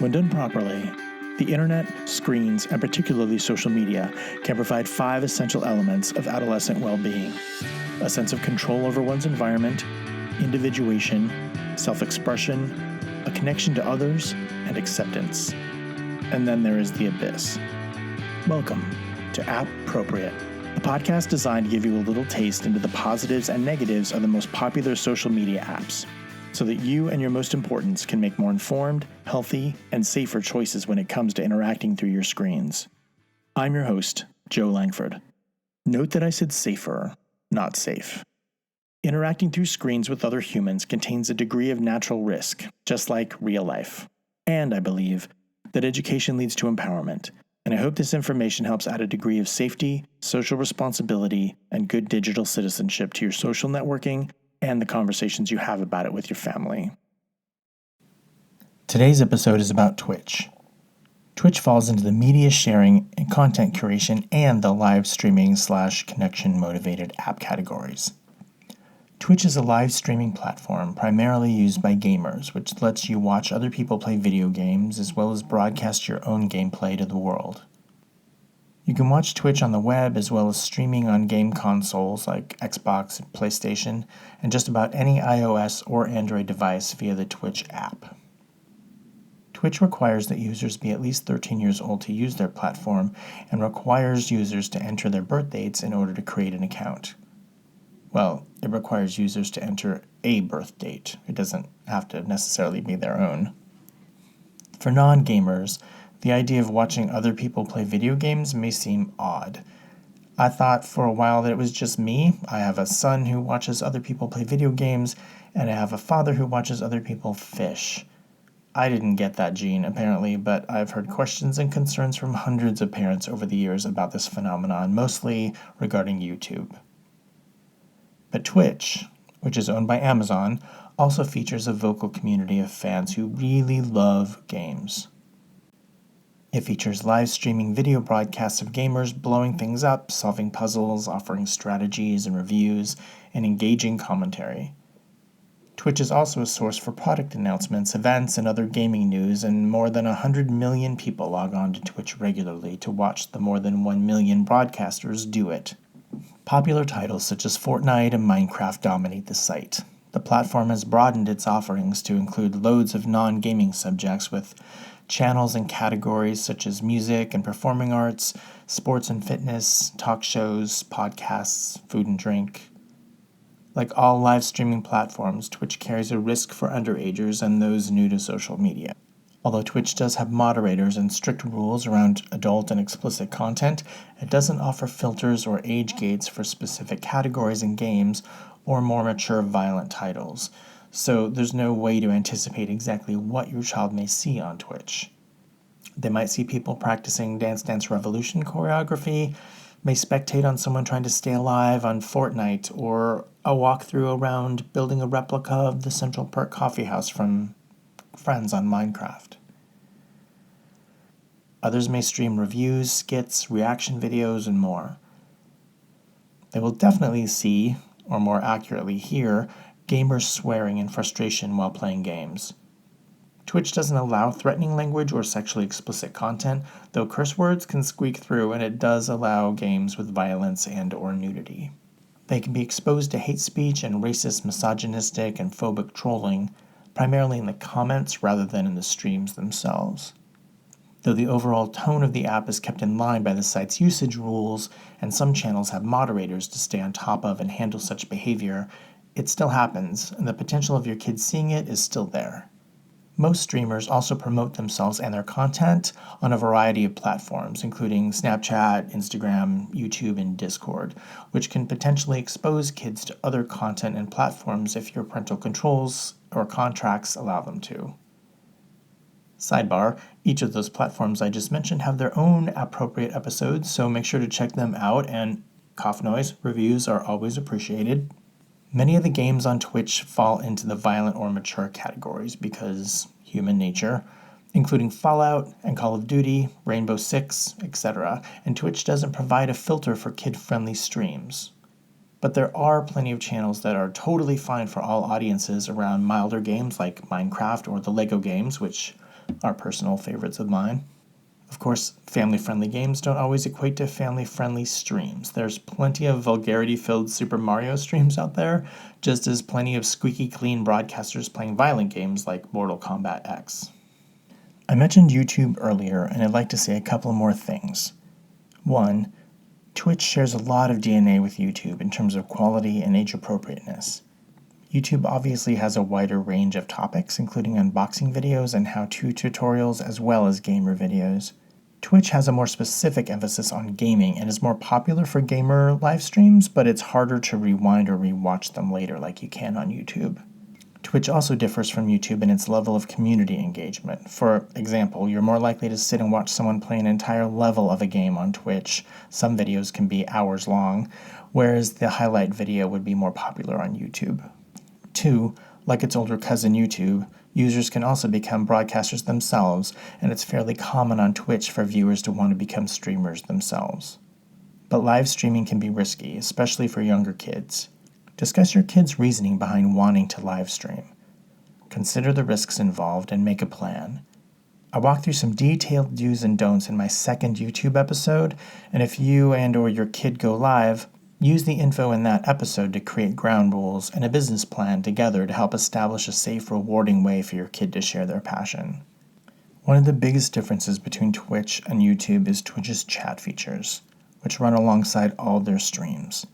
When done properly, the internet, screens, and particularly social media can provide 5 essential elements of adolescent well-being: a sense of control over one's environment, individuation, self-expression, a connection to others, and acceptance. And then there is the abyss. Welcome to App-Propriate, a podcast designed to give you a little taste into the positives and negatives of the most popular social media apps, so that you and your most importants can make more informed, healthy, and safer choices when it comes to interacting through your screens. I'm your host, Joe Langford. Note that I said safer, not safe. Interacting through screens with other humans contains a degree of natural risk, just like real life. And I believe that education leads to empowerment, and I hope this information helps add a degree of safety, social responsibility, and good digital citizenship to your social networking and the conversations you have about it with your family. Today's episode is about Twitch. Twitch falls into the media sharing and content curation and the live streaming / connection motivated app categories. Twitch is a live streaming platform primarily used by gamers, which lets you watch other people play video games as well as broadcast your own gameplay to the world. You can watch Twitch on the web as well as streaming on game consoles like Xbox and PlayStation and just about any iOS or Android device via the Twitch app. Twitch requires that users be at least 13 years old to use their platform and requires users to enter their birth dates in order to create an account. Well, it requires users to enter a birth date. It doesn't have to necessarily be their own. For non-gamers, the idea of watching other people play video games may seem odd. I thought for a while that it was just me. I have a son who watches other people play video games, and I have a father who watches other people fish. I didn't get that gene, apparently, but I've heard questions and concerns from hundreds of parents over the years about this phenomenon, mostly regarding YouTube. But Twitch, which is owned by Amazon, also features a vocal community of fans who really love games. It features live streaming video broadcasts of gamers blowing things up, solving puzzles, offering strategies and reviews, and engaging commentary. Twitch is also a source for product announcements, events, and other gaming news, and more than 100 million people log on to Twitch regularly to watch the more than 1 million broadcasters do it. Popular titles such as Fortnite and Minecraft dominate the site. The platform has broadened its offerings to include loads of non-gaming subjects with channels and categories such as music and performing arts, sports and fitness, talk shows, podcasts, food and drink. Like all live streaming platforms, Twitch carries a risk for underagers and those new to social media. Although Twitch does have moderators and strict rules around adult and explicit content, it doesn't offer filters or age gates for specific categories and games or more mature violent titles. So there's no way to anticipate exactly what your child may see on Twitch. They might see people practicing Dance Dance Revolution choreography, may spectate on someone trying to stay alive on Fortnite, or a walkthrough around building a replica of the Central Perk Coffee House from Friends on Minecraft. Others may stream reviews, skits, reaction videos, and more. They will definitely see, or more accurately hear, gamers swearing in frustration while playing games. Twitch doesn't allow threatening language or sexually explicit content, though curse words can squeak through, and it does allow games with violence and/or nudity. They can be exposed to hate speech and racist, misogynistic, and phobic trolling, primarily in the comments rather than in the streams themselves. Though the overall tone of the app is kept in line by the site's usage rules, and some channels have moderators to stay on top of and handle such behavior, it still happens, and the potential of your kids seeing it is still there. Most streamers also promote themselves and their content on a variety of platforms, including Snapchat, Instagram, YouTube, and Discord, which can potentially expose kids to other content and platforms if your parental controls or contracts allow them to. Sidebar, each of those platforms I just mentioned have their own appropriate episodes, so make sure to check them out, and cough noise, reviews are always appreciated. Many of the games on Twitch fall into the violent or mature categories because human nature, including Fallout and Call of Duty, Rainbow Six, etc., and Twitch doesn't provide a filter for kid-friendly streams. But there are plenty of channels that are totally fine for all audiences around milder games like Minecraft or the Lego games, which are personal favorites of mine. Of course, family-friendly games don't always equate to family-friendly streams. There's plenty of vulgarity-filled Super Mario streams out there, just as plenty of squeaky clean broadcasters playing violent games like Mortal Kombat X. I mentioned YouTube earlier, and I'd like to say a couple more things. One, Twitch shares a lot of DNA with YouTube in terms of quality and age appropriateness. YouTube obviously has a wider range of topics, including unboxing videos and how-to tutorials, as well as gamer videos. Twitch has a more specific emphasis on gaming and is more popular for gamer live streams, but it's harder to rewind or rewatch them later like you can on YouTube. Twitch also differs from YouTube in its level of community engagement. For example, you're more likely to sit and watch someone play an entire level of a game on Twitch. Some videos can be hours long, whereas the highlight video would be more popular on YouTube. 2, like its older cousin YouTube, users can also become broadcasters themselves, and it's fairly common on Twitch for viewers to want to become streamers themselves. But live streaming can be risky, especially for younger kids. Discuss your kids' reasoning behind wanting to live stream. Consider the risks involved and make a plan. I walk through some detailed do's and don'ts in my second YouTube episode, and if you and/or your kid go live, use the info in that episode to create ground rules and a business plan together to help establish a safe, rewarding way for your kid to share their passion. One of the biggest differences between Twitch and YouTube is Twitch's chat features, which run alongside all their streams.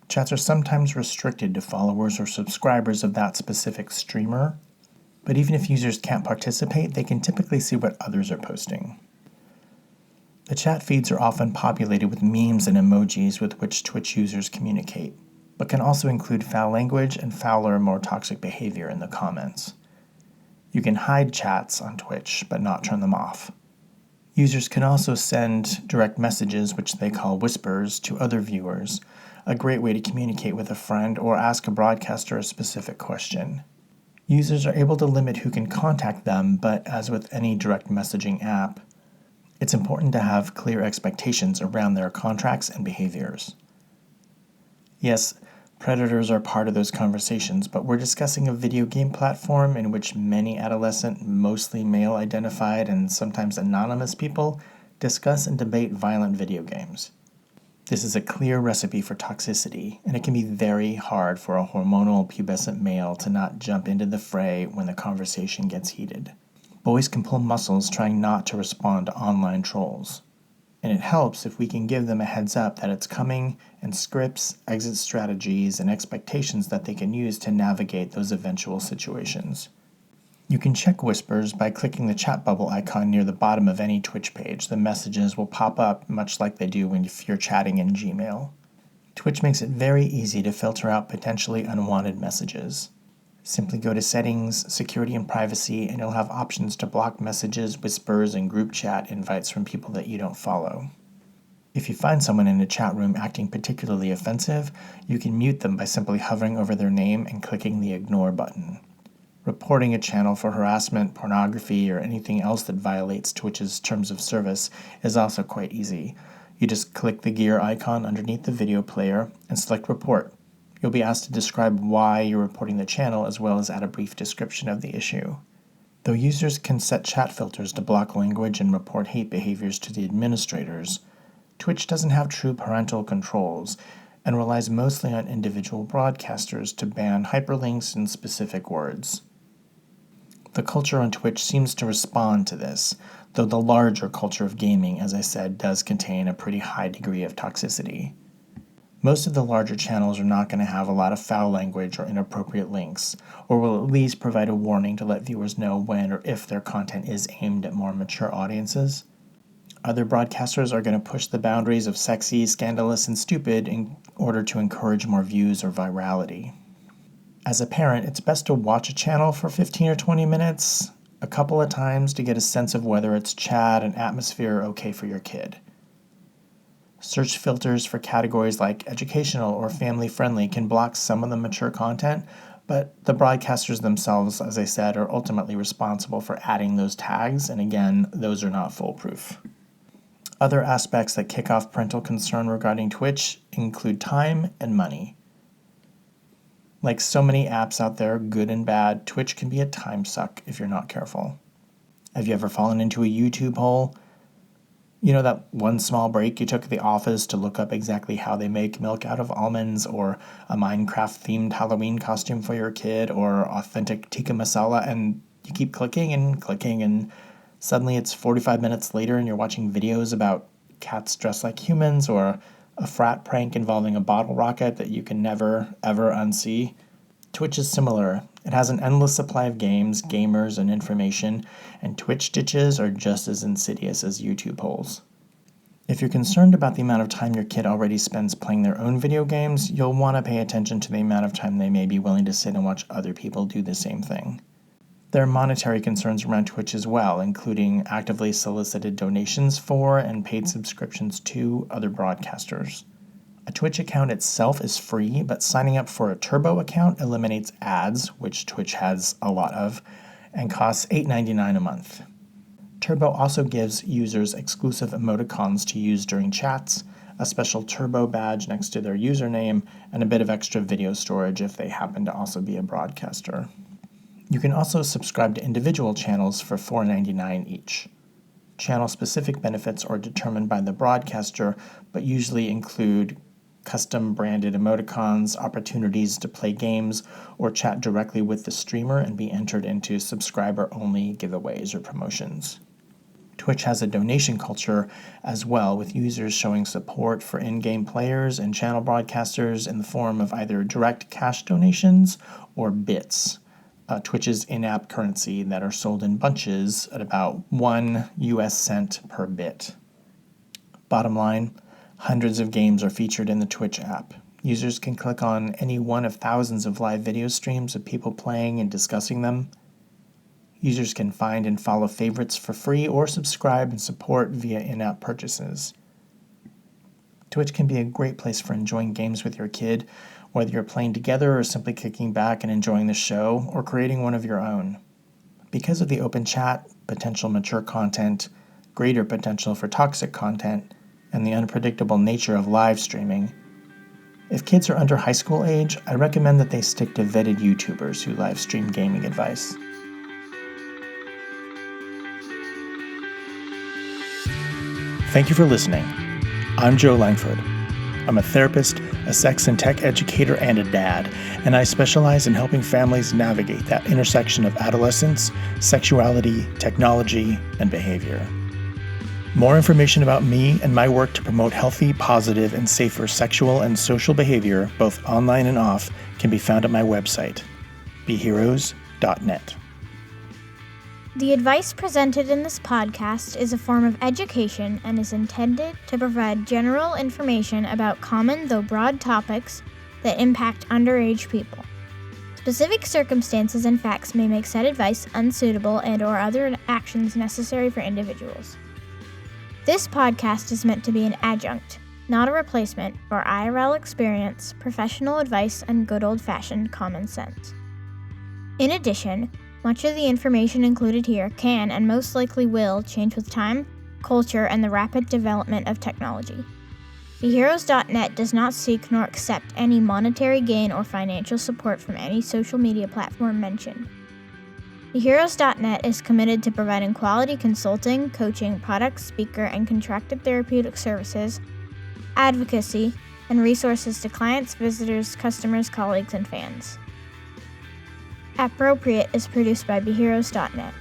Chats are sometimes restricted to followers or subscribers of that specific streamer, but even if users can't participate, they can typically see what others are posting. The chat feeds are often populated with memes and emojis with which Twitch users communicate, but can also include foul language and fouler, more toxic behavior in the comments. You can hide chats on Twitch, but not turn them off. Users can also send direct messages, which they call whispers, to other viewers, a great way to communicate with a friend or ask a broadcaster a specific question. Users are able to limit who can contact them, but as with any direct messaging app, it's important to have clear expectations around their contracts and behaviors. Yes, predators are part of those conversations, but we're discussing a video game platform in which many adolescent, mostly male-identified and sometimes anonymous people discuss and debate violent video games. This is a clear recipe for toxicity, and it can be very hard for a hormonal pubescent male to not jump into the fray when the conversation gets heated. Boys can pull muscles trying not to respond to online trolls, and it helps if we can give them a heads up that it's coming and scripts, exit strategies, and expectations that they can use to navigate those eventual situations. You can check whispers by clicking the chat bubble icon near the bottom of any Twitch page. The messages will pop up much like they do if you're chatting in Gmail. Twitch makes it very easy to filter out potentially unwanted messages. Simply go to Settings, Security and Privacy, and you'll have options to block messages, whispers, and group chat invites from people that you don't follow. If you find someone in a chat room acting particularly offensive, you can mute them by simply hovering over their name and clicking the Ignore button. Reporting a channel for harassment, pornography, or anything else that violates Twitch's terms of service is also quite easy. You just click the gear icon underneath the video player and select Report. You'll be asked to describe why you're reporting the channel as well as add a brief description of the issue. Though users can set chat filters to block language and report hate behaviors to the administrators, Twitch doesn't have true parental controls and relies mostly on individual broadcasters to ban hyperlinks and specific words. The culture on Twitch seems to respond to this, though the larger culture of gaming, as I said, does contain a pretty high degree of toxicity. Most of the larger channels are not going to have a lot of foul language or inappropriate links, or will at least provide a warning to let viewers know when or if their content is aimed at more mature audiences. Other broadcasters are going to push the boundaries of sexy, scandalous, and stupid in order to encourage more views or virality. As a parent, it's best to watch a channel for 15 or 20 minutes, a couple of times to get a sense of whether its chat and atmosphere are okay for your kid. Search filters for categories like educational or family-friendly can block some of the mature content, but the broadcasters themselves, as I said, are ultimately responsible for adding those tags, and again, those are not foolproof. Other aspects that kick off parental concern regarding Twitch include time and money. Like so many apps out there, good and bad, Twitch can be a time suck if you're not careful. Have you ever fallen into a YouTube hole? You know, that one small break you took at the office to look up exactly how they make milk out of almonds, or a Minecraft-themed Halloween costume for your kid, or authentic tikka masala, and you keep clicking, and suddenly it's 45 minutes later and you're watching videos about cats dressed like humans, or a frat prank involving a bottle rocket that you can never, ever unsee. Twitch is similar. It has an endless supply of games, gamers, and information, and Twitch ditches are just as insidious as YouTube holes. If you're concerned about the amount of time your kid already spends playing their own video games, you'll want to pay attention to the amount of time they may be willing to sit and watch other people do the same thing. There are monetary concerns around Twitch as well, including actively solicited donations for and paid subscriptions to other broadcasters. A Twitch account itself is free, but signing up for a Turbo account eliminates ads, which Twitch has a lot of, and costs $8.99 a month. Turbo also gives users exclusive emoticons to use during chats, a special Turbo badge next to their username, and a bit of extra video storage if they happen to also be a broadcaster. You can also subscribe to individual channels for $4.99 each. Channel-specific benefits are determined by the broadcaster, but usually include custom branded emoticons, opportunities to play games, or chat directly with the streamer and be entered into subscriber-only giveaways or promotions. Twitch has a donation culture as well, with users showing support for in-game players and channel broadcasters in the form of either direct cash donations or bits, Twitch's in-app currency that are sold in bunches at about 1 US cent per bit. Bottom line, hundreds of games are featured in the Twitch app. Users can click on any one of thousands of live video streams of people playing and discussing them. Users can find and follow favorites for free or subscribe and support via in-app purchases. Twitch can be a great place for enjoying games with your kid, whether you're playing together or simply kicking back and enjoying the show or creating one of your own. Because of the open chat, potential mature content, greater potential for toxic content, and the unpredictable nature of live streaming, if kids are under high school age, I recommend that they stick to vetted YouTubers who live stream gaming advice. Thank you for listening. I'm Joe Langford. I'm a therapist, a sex and tech educator, and a dad, and I specialize in helping families navigate that intersection of adolescence, sexuality, technology, and behavior. More information about me and my work to promote healthy, positive, and safer sexual and social behavior, both online and off, can be found at my website, beheroes.net. The advice presented in this podcast is a form of education and is intended to provide general information about common though broad topics that impact underage people. Specific circumstances and facts may make said advice unsuitable and/or other actions necessary for individuals. This podcast is meant to be an adjunct, not a replacement, for IRL experience, professional advice, and good old-fashioned common sense. In addition, much of the information included here can and most likely will change with time, culture, and the rapid development of technology. BeHeroes.net does not seek nor accept any monetary gain or financial support from any social media platform mentioned. BeHeroes.net is committed to providing quality consulting, coaching, product, speaker, and contracted therapeutic services, advocacy, and resources to clients, visitors, customers, colleagues, and fans. Appropriate is produced by BeHeroes.net.